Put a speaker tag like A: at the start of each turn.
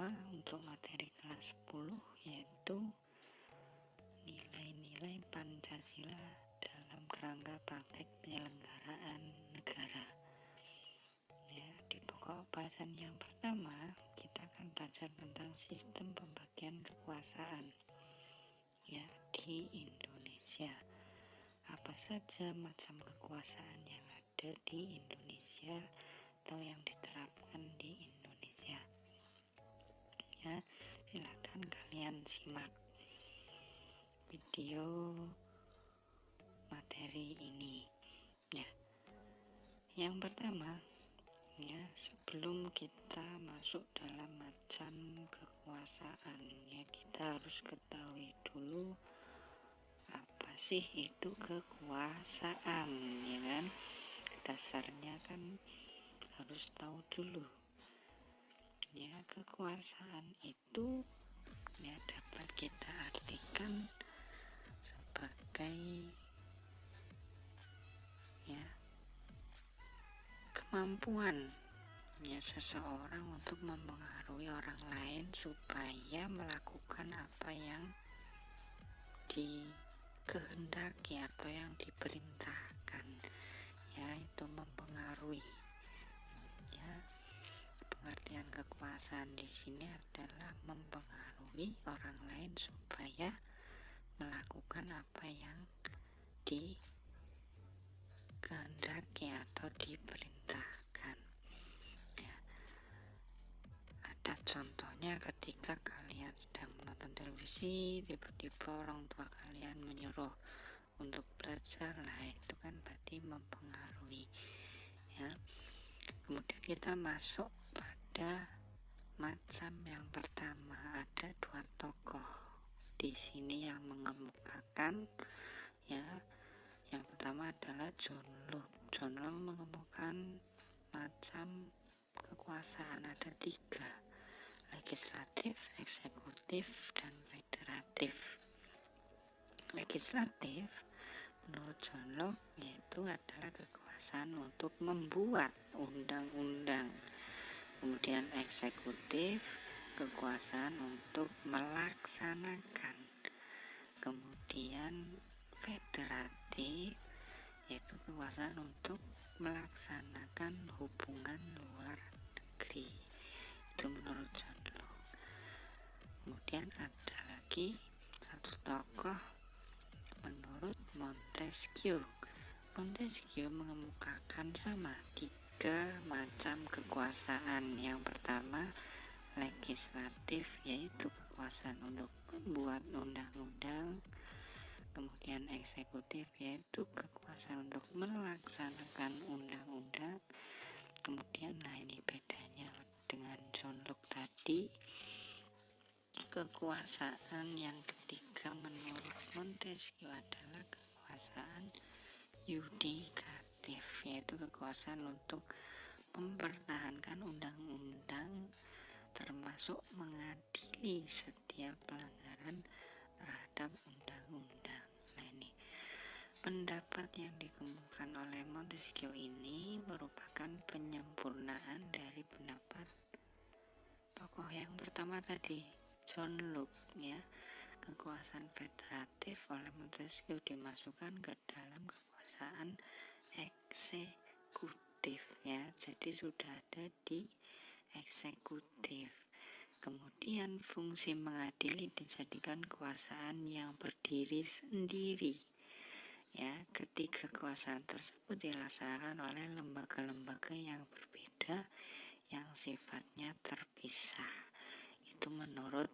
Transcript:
A: pertama untuk materi kelas 10 yaitu nilai-nilai Pancasila dalam kerangka praktek penyelenggaraan negara. Ya, di pokok bahasan yang pertama kita akan belajar tentang sistem pembagian kekuasaan ya di Indonesia. Apa saja macam kekuasaan yang ada di Indonesia atau yang diterapkan di Indonesia. Ya, silakan kalian simak video materi ini. Ya, yang pertama, ya sebelum kita masuk dalam macam kekuasaan, ya kita harus ketahui dulu apa sih itu kekuasaan, ya kan? Dasarnya kan harus tahu dulu. Ya, kekuasaan itu ya dapat kita artikan sebagai ya kemampuan ya seseorang untuk mempengaruhi orang lain supaya melakukan apa yang dikehendaki atau yang diperintahkan, ya itu mempengaruhi. Ya, pengertian kekuasaan di sini adalah mempengaruhi orang lain supaya melakukan apa yang dikehendaki atau diperintahkan. Ya, ada contohnya ketika kalian sedang menonton televisi, tiba-tiba orang tua kalian menyuruh untuk belajar, lah itu kan berarti mempengaruhi. Ya, kemudian kita masuk pada macam yang pertama, ada dua tokoh di sini yang mengemukakan. Ya, yang pertama adalah John Locke. John Locke mengemukakan macam kekuasaan ada 3, legislatif, eksekutif, dan federatif. Legislatif menurut John Locke yaitu adalah kekuasaan untuk membuat undang-undang. Kemudian eksekutif, kekuasaan untuk melaksanakan. Kemudian federatif yaitu kekuasaan untuk melaksanakan hubungan luar negeri. Itu menurut John Locke. Kemudian ada lagi satu tokoh menurut Montesquieu. Montesquieu mengemukakan sama 3 macam kekuasaan. Yang pertama legislatif, yaitu kekuasaan untuk membuat undang-undang. Kemudian eksekutif, yaitu kekuasaan untuk melaksanakan undang-undang. Kemudian ini bedanya dengan John Locke tadi, kekuasaan yang ketiga menurut Montesquieu adalah kekuasaan yudikatif, yaitu kekuasaan untuk mempertahankan undang-undang termasuk mengadili setiap pelanggaran terhadap undang-undang. Nah, ini pendapat yang dikemukakan oleh Montesquieu ini merupakan penyempurnaan dari pendapat tokoh yang pertama tadi, John Locke. Ya, kekuasaan federatif oleh Montesquieu dimasukkan ke dalam kekuasaan eksekutif, ya, jadi sudah ada di eksekutif. Kemudian fungsi mengadili dijadikan kekuasaan yang berdiri sendiri. Ya, ketiga kekuasaan tersebut dilaksanakan oleh lembaga-lembaga yang berbeda yang sifatnya terpisah. Itu menurut